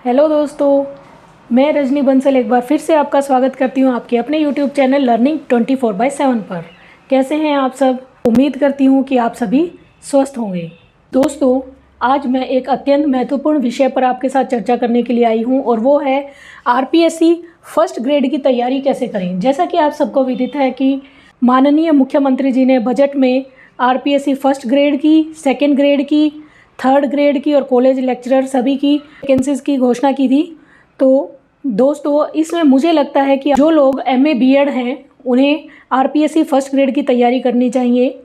Hello दोस्तों, मैं रजनी बंसल एक बार फिर से आपका स्वागत करती हूँ आपके अपने यूट्यूब चैनल लर्निंग 24/7 पर। कैसे हैं आप सब? उम्मीद करती हूँ कि आप सभी स्वस्थ होंगे। दोस्तों, आज मैं एक अत्यंत महत्वपूर्ण विषय पर आपके साथ चर्चा करने के लिए आई हूँ और वो है आरपीएससी फर्स्ट ग्रेड की तैयारी कैसे करें। जैसा कि आप सबको विदित है कि माननीय मुख्यमंत्री जी ने बजट में आरपीएससी फर्स्ट ग्रेड की, सेकेंड ग्रेड की, थर्ड ग्रेड की और कॉलेज लेक्चरर सभी की वैकेंसीज की घोषणा की थी। तो दोस्तों, इसमें मुझे लगता है कि जो लोग एमए बीएड हैं उन्हें आरपीएससी फर्स्ट ग्रेड की तैयारी करनी चाहिए।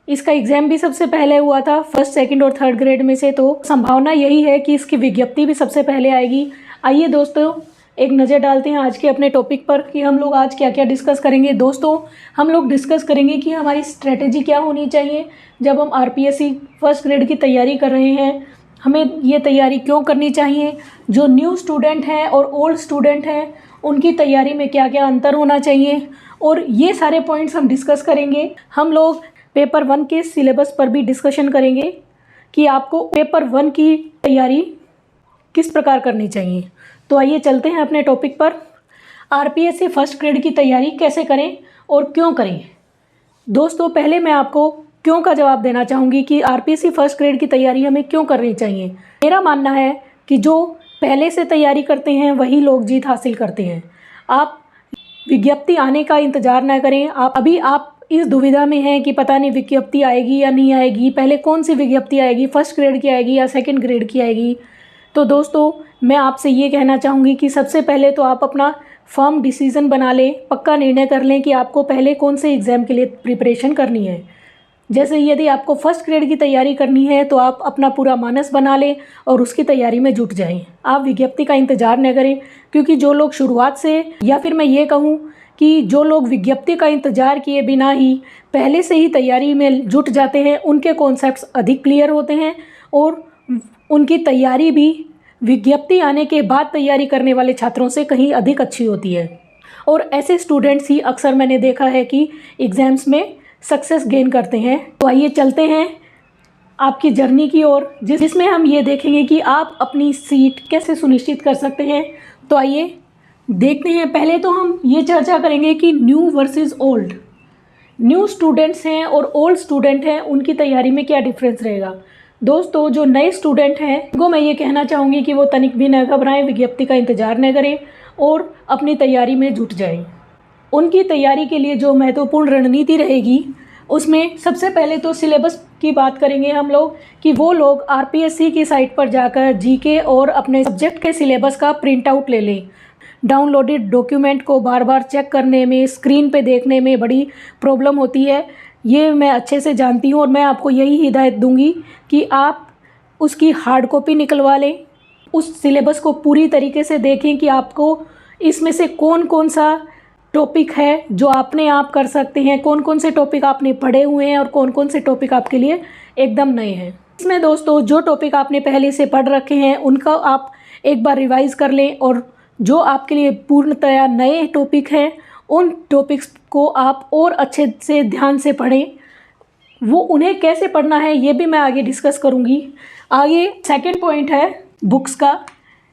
इसका एग्ज़ाम भी सबसे पहले हुआ था फर्स्ट, सेकंड और थर्ड ग्रेड में से, तो संभावना यही है कि इसकी विज्ञप्ति भी सबसे पहले आएगी। आइए दोस्तों, एक नज़र डालते हैं आज के अपने टॉपिक पर कि हम लोग आज क्या क्या डिस्कस करेंगे। दोस्तों, हम लोग डिस्कस करेंगे कि हमारी स्ट्रेटेजी क्या होनी चाहिए जब हम आरपीएससी फर्स्ट ग्रेड की तैयारी कर रहे हैं, हमें ये तैयारी क्यों करनी चाहिए, जो न्यू स्टूडेंट हैं और ओल्ड स्टूडेंट हैं उनकी तैयारी में क्या क्या अंतर होना चाहिए, और ये सारे पॉइंट्स हम डिस्कस करेंगे। हम लोग पेपर 1 के सिलेबस पर भी डिस्कशन करेंगे कि आपको पेपर 1 की तैयारी किस प्रकार करनी चाहिए। तो आइए चलते हैं अपने टॉपिक पर। आरपीएससी फर्स्ट ग्रेड की तैयारी कैसे करें और क्यों करें। दोस्तों, पहले मैं आपको क्यों का जवाब देना चाहूँगी कि आरपीएससी फर्स्ट ग्रेड की तैयारी हमें क्यों करनी चाहिए। मेरा मानना है कि जो पहले से तैयारी करते हैं वही लोग जीत हासिल करते हैं। आप विज्ञप्ति आने का इंतज़ार ना करें। आप इस दुविधा में हैं कि पता नहीं विज्ञप्ति आएगी या नहीं आएगी, पहले कौन सी विज्ञप्ति आएगी, फर्स्ट ग्रेड की आएगी या सेकंड ग्रेड की आएगी। तो दोस्तों, मैं आपसे ये कहना चाहूँगी कि सबसे पहले तो आप अपना फर्म डिसीज़न बना लें, पक्का निर्णय कर लें कि आपको पहले कौन से एग्ज़ाम के लिए प्रिपरेशन करनी है। जैसे यदि आपको फर्स्ट ग्रेड की तैयारी करनी है तो आप अपना पूरा मानस बना लें और उसकी तैयारी में जुट जाएं। आप विज्ञप्ति का इंतज़ार न करें, क्योंकि जो लोग शुरुआत से, या फिर मैं ये कहूँ कि जो लोग विज्ञप्ति का इंतज़ार किए बिना ही पहले से ही तैयारी में जुट जाते हैं, उनके कॉन्सेप्ट्स अधिक क्लियर होते हैं और उनकी तैयारी भी विज्ञप्ति आने के बाद तैयारी करने वाले छात्रों से कहीं अधिक अच्छी होती है। और ऐसे स्टूडेंट्स ही अक्सर मैंने देखा है कि एग्ज़ाम्स में सक्सेस गेन करते हैं। तो आइए चलते हैं आपकी जर्नी की ओर, जिसमें हम ये देखेंगे कि आप अपनी सीट कैसे सुनिश्चित कर सकते हैं। तो आइए देखते हैं। पहले तो हम ये चर्चा करेंगे कि new versus old, new students हैं और ओल्ड स्टूडेंट हैं, उनकी तैयारी में क्या डिफरेंस रहेगा। दोस्तों, जो नए स्टूडेंट हैं उनको मैं ये कहना चाहूँगी कि वो तनिक भी न घबराएं, विज्ञप्ति का इंतज़ार न करें और अपनी तैयारी में जुट जाएं। उनकी तैयारी के लिए जो महत्वपूर्ण रणनीति रहेगी उसमें सबसे पहले तो सिलेबस की बात करेंगे हम लोग कि वो लोग आरपीएससी की साइट पर जाकर जीके और अपने सब्जेक्ट के सिलेबस का प्रिंट आउट ले लें। डाउनलोडेड डॉक्यूमेंट को बार बार चेक करने में, स्क्रीन पे देखने में बड़ी प्रॉब्लम होती है, ये मैं अच्छे से जानती हूँ और मैं आपको यही हिदायत दूंगी कि आप उसकी हार्ड कॉपी निकलवा लें। उस सिलेबस को पूरी तरीके से देखें कि आपको इसमें से कौन कौन सा टॉपिक है जो आपने आप कर सकते हैं, कौन कौन से टॉपिक आपने पढ़े हुए हैं और कौन कौन से टॉपिक आपके लिए एकदम नए हैं। इसमें दोस्तों, जो टॉपिक आपने पहले से पढ़ रखे हैं उनका आप एक बार रिवाइज़ कर लें, और जो आपके लिए पूर्णतया नए टॉपिक हैं उन टॉपिक्स को आप और अच्छे से ध्यान से पढ़ें। वो उन्हें कैसे पढ़ना है ये भी मैं आगे डिस्कस करूँगी। आगे सेकेंड पॉइंट है बुक्स का।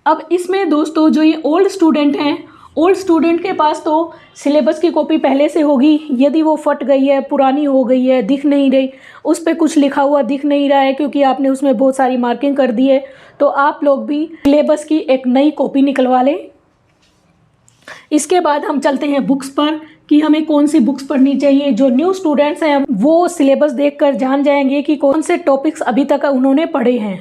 अब इसमें दोस्तों, जो ये ओल्ड स्टूडेंट हैं, ओल्ड स्टूडेंट के पास तो सिलेबस की कॉपी पहले से होगी। यदि वो फट गई है, पुरानी हो गई है, दिख नहीं रही, उस पर कुछ लिखा हुआ दिख नहीं रहा है क्योंकि आपने उसमें बहुत सारी मार्किंग कर दी है, तो आप लोग भी सिलेबस की एक नई कॉपी निकलवा लें। इसके बाद हम चलते हैं बुक्स पर कि हमें कौन सी बुक्स पढ़नी चाहिए। जो न्यू स्टूडेंट्स हैं वो सिलेबस देखकर जान जाएंगे कि कौन से टॉपिक्स अभी तक उन्होंने पढ़े हैं,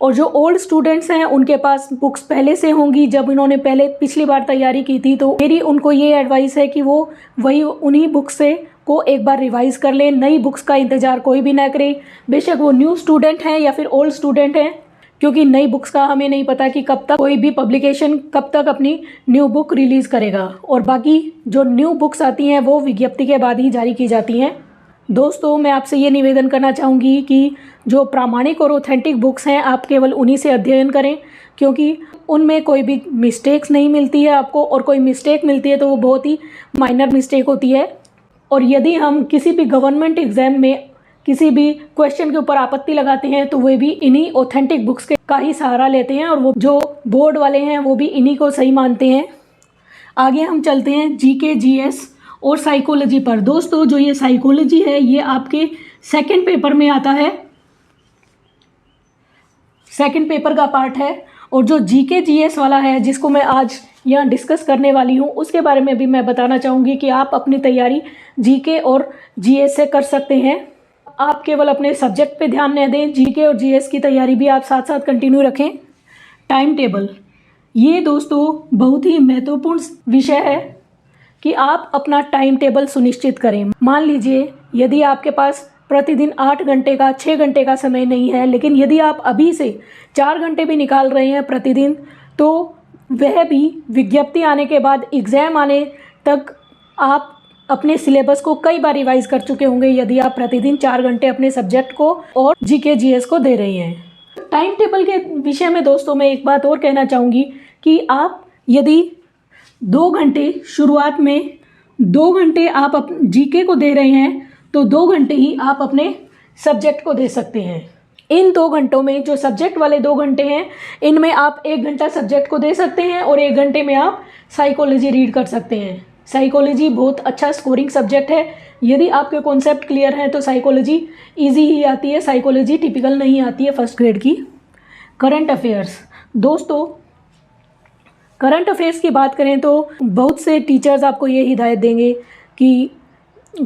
और जो ओल्ड स्टूडेंट्स हैं उनके पास बुक्स पहले से होंगी जब इन्होंने पिछली बार तैयारी की थी। तो मेरी उनको ये एडवाइस है कि वो उन्हीं बुक्स से को एक बार रिवाइज कर लें। नई बुक्स का इंतज़ार कोई भी ना करे, बेशक वो न्यू स्टूडेंट हैं या फिर ओल्ड स्टूडेंट हैं, क्योंकि नई बुक्स का हमें नहीं पता कि कब तक कोई भी पब्लिकेशन कब तक अपनी न्यू बुक रिलीज़ करेगा, और बाकी जो न्यू बुक्स आती हैं वो विज्ञप्ति के बाद ही जारी की जाती हैं। दोस्तों, मैं आपसे ये निवेदन करना चाहूँगी कि जो प्रामाणिक और ऑथेंटिक बुक्स हैं आप केवल उन्हीं से अध्ययन करें, क्योंकि उनमें कोई भी मिस्टेक्स नहीं मिलती है आपको, और कोई मिस्टेक मिलती है तो वो बहुत ही माइनर मिस्टेक होती है। और यदि हम किसी भी गवर्नमेंट एग्ज़ाम में किसी भी क्वेश्चन के ऊपर आपत्ति लगाते हैं तो वे भी इन्हीं ऑथेंटिक बुक्स का ही सहारा लेते हैं, और वो जो बोर्ड वाले हैं वो भी इन्हीं को सही मानते हैं। आगे हम चलते हैं जीके, जीएस और साइकोलॉजी पर। दोस्तों जो ये साइकोलॉजी है ये आपके सेकंड पेपर में आता है, सेकंड पेपर का पार्ट है। और जो जीके जीएस वाला है जिसको मैं आज यहाँ डिस्कस करने वाली हूँ उसके बारे में भी मैं बताना चाहूँगी कि आप अपनी तैयारी जीके और जीएस से कर सकते हैं। आप केवल अपने सब्जेक्ट पे ध्यान न दें, जीके और जीएस की तैयारी भी आप साथ साथ कंटिन्यू रखें। टाइम टेबल, ये दोस्तों बहुत ही महत्वपूर्ण विषय है कि आप अपना टाइम टेबल सुनिश्चित करें। मान लीजिए यदि आपके पास प्रतिदिन 8 घंटे का 6 घंटे का समय नहीं है, लेकिन यदि आप अभी से 4 घंटे भी निकाल रहे हैं प्रतिदिन, तो वह भी विज्ञप्ति आने के बाद एग्ज़ाम आने तक आप अपने सिलेबस को कई बार रिवाइज कर चुके होंगे यदि आप प्रतिदिन 4 घंटे अपने सब्जेक्ट को और जीके जीएस को दे रहे हैं। टाइम टेबल के विषय में दोस्तों मैं एक बात और कहना चाहूँगी कि आप यदि 2 घंटे शुरुआत में 2 घंटे आप जीके को दे रहे हैं तो 2 घंटे ही आप अपने सब्जेक्ट को दे सकते हैं। इन 2 घंटों में जो सब्जेक्ट वाले 2 घंटे हैं इनमें आप 1 घंटा सब्जेक्ट को दे सकते हैं और 1 घंटे में आप साइकोलॉजी रीड कर सकते हैं। साइकोलॉजी बहुत अच्छा स्कोरिंग सब्जेक्ट है। यदि आपके कॉन्सेप्ट क्लियर हैं तो साइकोलॉजी इजी ही आती है, साइकोलॉजी टिपिकल नहीं आती है फर्स्ट ग्रेड की। करंट अफेयर्स, दोस्तों करंट अफेयर्स की बात करें तो बहुत से टीचर्स आपको ये हिदायत देंगे कि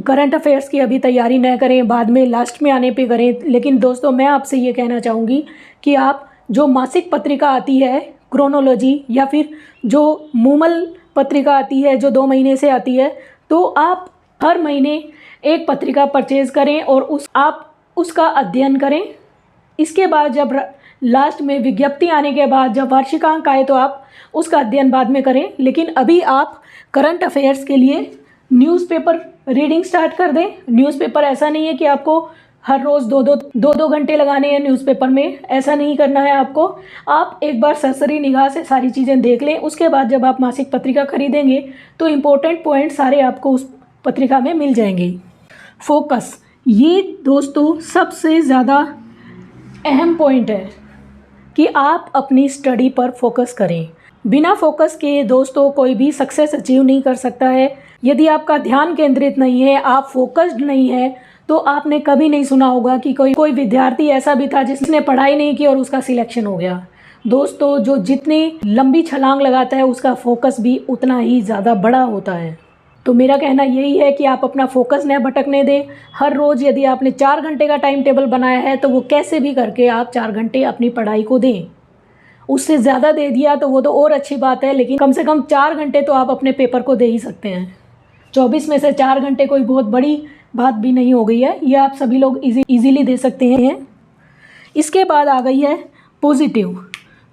करंट अफेयर्स की अभी तैयारी न करें, बाद में लास्ट में आने पे करें। लेकिन दोस्तों मैं आपसे ये कहना चाहूँगी कि आप जो मासिक पत्रिका आती है क्रोनोलॉजी या फिर जो मूमल पत्रिका आती है जो 2 महीने से आती है, तो आप हर महीने एक पत्रिका परचेज करें और आप उसका अध्ययन करें। इसके बाद जब लास्ट में विज्ञप्ति आने के बाद जब वार्षिकांक आए तो आप उसका अध्ययन बाद में करें। लेकिन अभी आप करंट अफेयर्स के लिए न्यूज़पेपर रीडिंग स्टार्ट कर दें। न्यूज़पेपर ऐसा नहीं है कि आपको हर रोज़ 2-2 घंटे लगाने हैं न्यूज़पेपर में, ऐसा नहीं करना है आपको। आप एक बार सरसरी निगाह से सारी चीज़ें देख लें, उसके बाद जब आप मासिक पत्रिका खरीदेंगे तो इम्पोर्टेंट पॉइंट सारे आपको उस पत्रिका में मिल जाएंगे। फोकस, ये दोस्तों सबसे ज़्यादा अहम पॉइंट है कि आप अपनी स्टडी पर फोकस करें। बिना फोकस के दोस्तों कोई भी सक्सेस अचीव नहीं कर सकता है। यदि आपका ध्यान केंद्रित नहीं है, आप फोकस्ड नहीं है, तो आपने कभी नहीं सुना होगा कि कोई विद्यार्थी ऐसा भी था जिसने पढ़ाई नहीं की और उसका सिलेक्शन हो गया। दोस्तों जो जितनी लंबी छलांग लगाता है उसका फोकस भी उतना ही ज़्यादा बड़ा होता है। तो मेरा कहना यही है कि आप अपना फोकस न भटकने दें। हर रोज़ यदि आपने 4 घंटे का टाइम टेबल बनाया है तो वो कैसे भी करके आप 4 घंटे अपनी पढ़ाई को दें। उससे ज़्यादा दे दिया तो वो तो और अच्छी बात है, लेकिन कम से कम 4 घंटे तो आप अपने पेपर को दे ही सकते हैं। 24 में से 4 घंटे कोई बहुत बड़ी बात भी नहीं हो गई है, ये आप सभी लोग इजीली दे सकते हैं। इसके बाद आ गई है पॉजिटिव।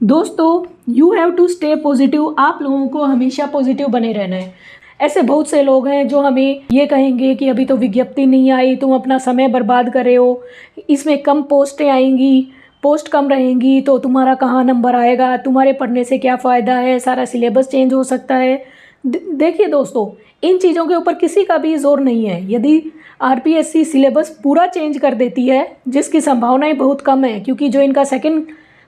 दोस्तों you have to stay positive, आप लोगों को हमेशा पॉजिटिव बने रहना है। ऐसे बहुत से लोग हैं जो हमें ये कहेंगे कि अभी तो विज्ञप्ति नहीं आई, तुम अपना समय बर्बाद कर रहे हो, इसमें कम पोस्टें आएंगी, पोस्ट कम रहेंगी तो तुम्हारा कहाँ नंबर आएगा, तुम्हारे पढ़ने से क्या फ़ायदा है, सारा सिलेबस चेंज हो सकता है। देखिए दोस्तों इन चीज़ों के ऊपर किसी का भी जोर नहीं है। यदि आरपीएससी सिलेबस पूरा चेंज कर देती है, जिसकी संभावनाएं बहुत कम है, क्योंकि जो इनका सेकंड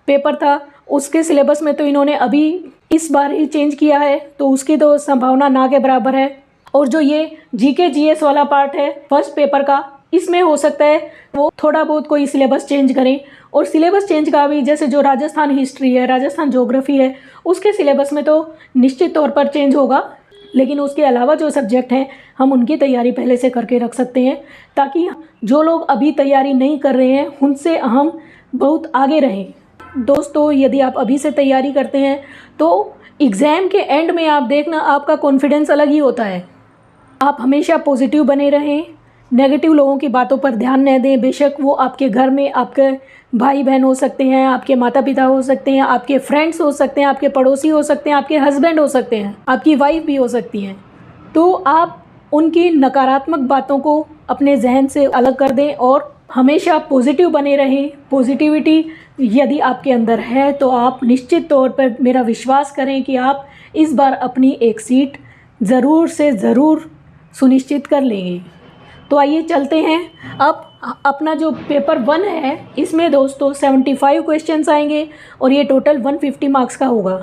पेपर था उसके सिलेबस में तो इन्होंने अभी इस बार ही चेंज किया है, तो उसकी तो संभावना ना के बराबर है। और जो ये जीके जीएस वाला पार्ट है फर्स्ट पेपर का, इसमें हो सकता है वो थोड़ा बहुत कोई सिलेबस चेंज करें। और सिलेबस चेंज का भी जैसे जो राजस्थान हिस्ट्री है, राजस्थान ज्योग्राफी है, उसके सिलेबस में तो निश्चित तौर पर चेंज होगा, लेकिन उसके अलावा जो सब्जेक्ट हैं हम उनकी तैयारी पहले से करके रख सकते हैं, ताकि जो लोग अभी तैयारी नहीं कर रहे हैं उनसे हम बहुत आगे रहें। दोस्तों यदि आप अभी से तैयारी करते हैं तो एग्ज़ाम के एंड में आप देखना आपका कॉन्फिडेंस अलग ही होता है। आप हमेशा पॉजिटिव बने रहें, नेगेटिव लोगों की बातों पर ध्यान न दें। बेशक वो आपके घर में आपके भाई बहन हो सकते हैं, आपके माता पिता हो सकते हैं, आपके फ्रेंड्स हो सकते हैं, आपके पड़ोसी हो सकते हैं, आपके हस्बैंड हो सकते हैं, आपकी वाइफ भी हो सकती हैं। तो आप उनकी नकारात्मक बातों को अपने जहन से अलग कर दें और हमेशा पॉजिटिव बने रहें। पॉजिटिविटी यदि आपके अंदर है तो आप निश्चित तौर पर मेरा विश्वास करें कि आप इस बार अपनी एक सीट ज़रूर से ज़रूर सुनिश्चित कर लेंगे। तो आइए चलते हैं। अब अपना जो पेपर 1 है इसमें दोस्तों 75 क्वेश्चंस आएंगे और ये टोटल 150 मार्क्स का होगा।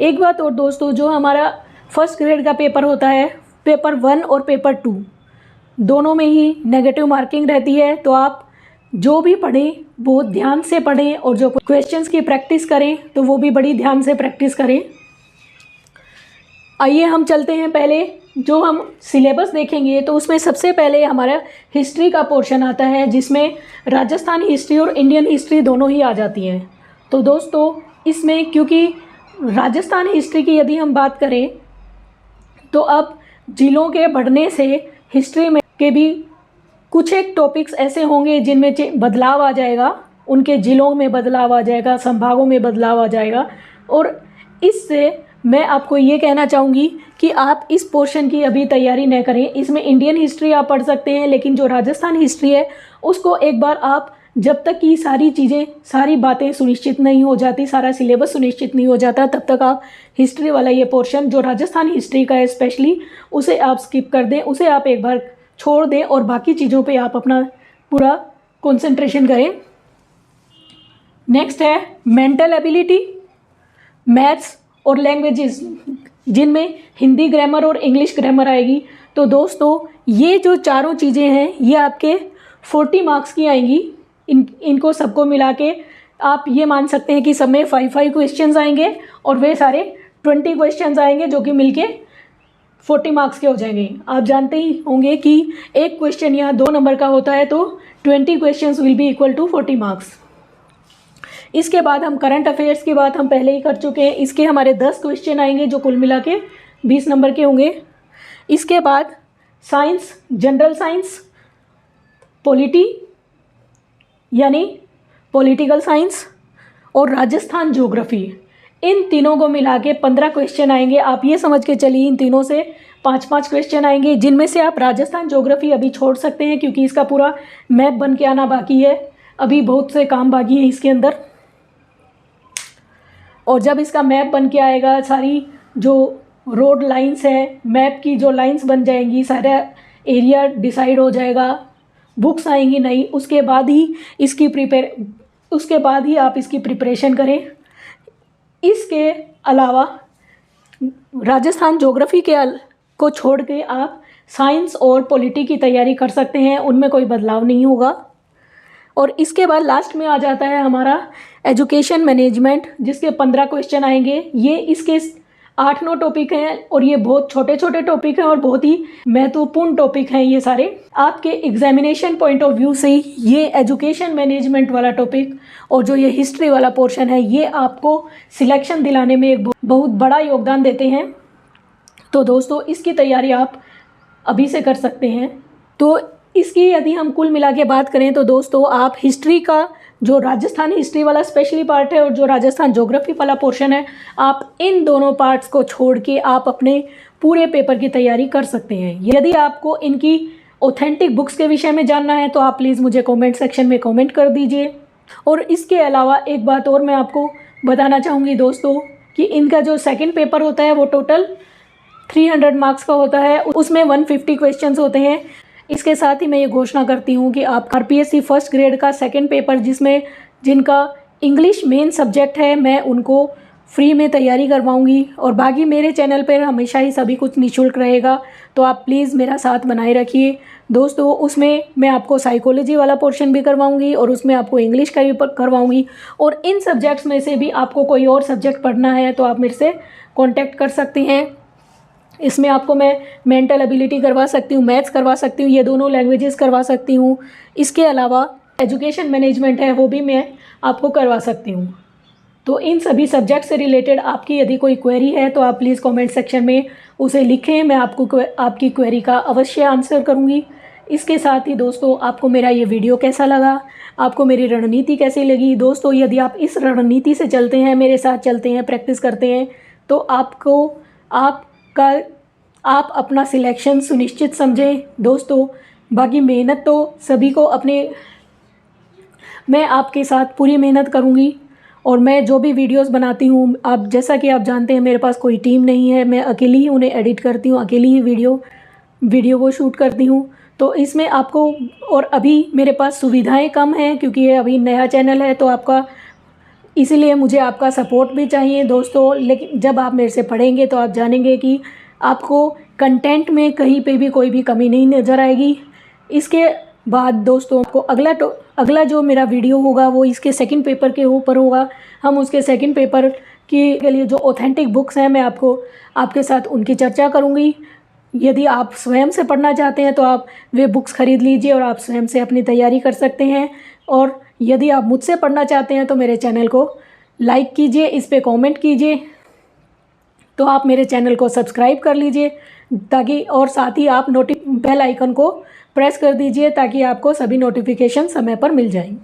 एक बात और दोस्तों, जो हमारा फर्स्ट ग्रेड का पेपर होता है, पेपर 1 और पेपर 2 दोनों में ही नेगेटिव मार्किंग रहती है। तो आप जो भी पढ़ें वो ध्यान से पढ़ें और जो क्वेश्चंस की प्रैक्टिस करें तो वो भी बड़ी ध्यान से प्रैक्टिस करें। आइए हम चलते हैं। पहले जो हम सिलेबस देखेंगे तो उसमें सबसे पहले हमारा हिस्ट्री का पोर्शन आता है, जिसमें राजस्थान हिस्ट्री और इंडियन हिस्ट्री दोनों ही आ जाती हैं। तो दोस्तों इसमें क्योंकि राजस्थान हिस्ट्री की यदि हम बात करें तो अब जिलों के बढ़ने से हिस्ट्री में के भी कुछ एक टॉपिक्स ऐसे होंगे जिनमें बदलाव आ जाएगा, उनके जिलों में बदलाव आ जाएगा, संभागों में बदलाव आ जाएगा। और इससे मैं आपको ये कहना चाहूँगी कि आप इस पोर्शन की अभी तैयारी न करें। इसमें इंडियन हिस्ट्री आप पढ़ सकते हैं, लेकिन जो राजस्थान हिस्ट्री है उसको एक बार आप, जब तक कि सारी चीज़ें, सारी बातें सुनिश्चित नहीं हो जाती, सारा सिलेबस सुनिश्चित नहीं हो जाता, तब तक आप हिस्ट्री वाला ये पोर्शन जो राजस्थान हिस्ट्री का है स्पेशली, उसे आप स्किप कर दें, उसे आप एक बार छोड़ दें और बाकी चीज़ों पे आप अपना पूरा कंसंट्रेशन करें। नेक्स्ट है मेंटल एबिलिटी, मैथ्स और लैंग्वेजेस, जिनमें हिंदी ग्रामर और इंग्लिश ग्रामर आएगी। तो दोस्तों ये जो चारों चीज़ें हैं ये आपके 40 मार्क्स की आएंगी। इनको सबको मिला के आप ये मान सकते हैं कि सब में 5 क्वेश्चंस आएंगे और वे सारे 20 क्वेश्चंस आएंगे, जो कि मिलके 40 मार्क्स के हो जाएंगे। आप जानते ही होंगे कि एक क्वेश्चन यहाँ 2 नंबर का होता है, तो 20 questions will be equal to 40 marks. इसके बाद हम करंट अफेयर्स की बात हम पहले ही कर चुके हैं। इसके हमारे 10 क्वेश्चन आएंगे जो कुल मिला के 20 नंबर के होंगे। इसके बाद साइंस, जनरल साइंस, पॉलिटी यानी पॉलिटिकल साइंस और राजस्थान ज्योग्राफी, इन तीनों को मिला के 15 क्वेश्चन आएंगे। आप ये समझ के चलिए इन तीनों से 5-5 क्वेश्चन आएंगे, जिनमें से आप राजस्थान ज्योग्राफी अभी छोड़ सकते हैं क्योंकि इसका पूरा मैप बन के आना बाकी है, अभी बहुत से काम बाकी है इसके अंदर। और जब इसका मैप बन के आएगा, सारी जो रोड लाइंस है, मैप की जो लाइंस बन जाएंगी, सारा एरिया डिसाइड हो जाएगा, बुक्स आएंगी नई, उसके बाद ही आप इसकी प्रिपरेशन करें। इसके अलावा राजस्थान ज्योग्राफी को छोड़ के आप साइंस और पॉलिटी की तैयारी कर सकते हैं, उनमें कोई बदलाव नहीं होगा। और इसके बाद लास्ट में आ जाता है हमारा एजुकेशन मैनेजमेंट, जिसके 15 क्वेश्चन आएंगे। ये इसके 8-9 टॉपिक हैं और ये बहुत छोटे छोटे टॉपिक हैं और बहुत ही महत्वपूर्ण टॉपिक हैं ये सारे। आपके एग्जामिनेशन पॉइंट ऑफ व्यू से ये एजुकेशन मैनेजमेंट वाला टॉपिक और जो ये हिस्ट्री वाला पोर्शन है, ये आपको सिलेक्शन दिलाने में एक बहुत बड़ा योगदान देते हैं। तो दोस्तों इसकी तैयारी आप अभी से कर सकते हैं। तो इसकी यदि हम कुल मिला के बात करें तो दोस्तों आप हिस्ट्री का जो राजस्थान हिस्ट्री वाला स्पेशली पार्ट है और जो राजस्थान ज्योग्राफी वाला पोर्शन है, आप इन दोनों पार्ट्स को छोड़ के आप अपने पूरे पेपर की तैयारी कर सकते हैं। यदि आपको इनकी ऑथेंटिक बुक्स के विषय में जानना है तो आप प्लीज़ मुझे कमेंट सेक्शन में कमेंट कर दीजिए। और इसके अलावा एक बात और मैं आपको बताना चाहूँगी दोस्तों कि इनका जो सेकेंड पेपर होता है वो टोटल 300 मार्क्स का होता है, उसमें 150 क्वेश्चंस होते हैं। इसके साथ ही मैं ये घोषणा करती हूँ कि आप आरपीएससी फर्स्ट ग्रेड का सेकंड पेपर, जिनका इंग्लिश मेन सब्जेक्ट है, मैं उनको फ्री में तैयारी करवाऊँगी। और बाकी मेरे चैनल पर हमेशा ही सभी कुछ निःशुल्क रहेगा, तो आप प्लीज़ मेरा साथ बनाए रखिए दोस्तों। उसमें मैं आपको साइकोलॉजी वाला पोर्शन भी करवाऊँगी और उसमें आपको इंग्लिश का भी करवाऊँगी। और इन सब्जेक्ट्स में से भी आपको कोई और सब्जेक्ट पढ़ना है तो आप मेरे से कॉन्टैक्ट कर सकते हैं। इसमें आपको मैं मेंटल एबिलिटी करवा सकती हूँ, मैथ्स करवा सकती हूँ, ये दोनों लैंग्वेजेस करवा सकती हूँ। इसके अलावा एजुकेशन मैनेजमेंट है वो भी मैं आपको करवा सकती हूँ। तो इन सभी सब्जेक्ट से रिलेटेड आपकी यदि कोई क्वेरी है तो आप प्लीज़ कमेंट सेक्शन में उसे लिखें, मैं आपकी क्वेरी का अवश्य आंसर करूँगी। इसके साथ ही दोस्तों आपको मेरा ये वीडियो कैसा लगा, आपको मेरी रणनीति कैसी लगी दोस्तों? यदि आप इस रणनीति से चलते हैं, मेरे साथ चलते हैं, प्रैक्टिस करते हैं, तो आप अपना सिलेक्शन सुनिश्चित समझें दोस्तों। बाकी मेहनत तो सभी को मैं आपके साथ पूरी मेहनत करूँगी। और मैं जो भी वीडियोस बनाती हूँ, आप जैसा कि आप जानते हैं मेरे पास कोई टीम नहीं है, मैं अकेली ही उन्हें एडिट करती हूँ, अकेली ही वीडियो को शूट करती हूँ। तो इसमें आपको, और अभी मेरे पास सुविधाएं कम हैं क्योंकि ये अभी नया चैनल है, तो आपका इसीलिए मुझे आपका सपोर्ट भी चाहिए दोस्तों। लेकिन जब आप मेरे से पढ़ेंगे तो आप जानेंगे कि आपको कंटेंट में कहीं पे भी कोई भी कमी नहीं नज़र आएगी। इसके बाद दोस्तों आपको अगला जो मेरा वीडियो होगा वो इसके सेकंड पेपर के ऊपर होगा। हम उसके सेकंड पेपर के लिए जो ऑथेंटिक बुक्स हैं मैं आपके साथ उनकी चर्चा करूँगी। यदि आप स्वयं से पढ़ना चाहते हैं तो आप वे बुक्स खरीद लीजिए और आप स्वयं से अपनी तैयारी कर सकते हैं। और यदि आप मुझसे पढ़ना चाहते हैं तो मेरे चैनल को लाइक कीजिए, इस पे कमेंट कीजिए, तो आप मेरे चैनल को सब्सक्राइब कर लीजिए ताकि, और साथ ही आप बेल आइकन को प्रेस कर दीजिए ताकि आपको सभी नोटिफिकेशन समय पर मिल जाएं।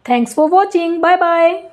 Thanks for watching, bye bye.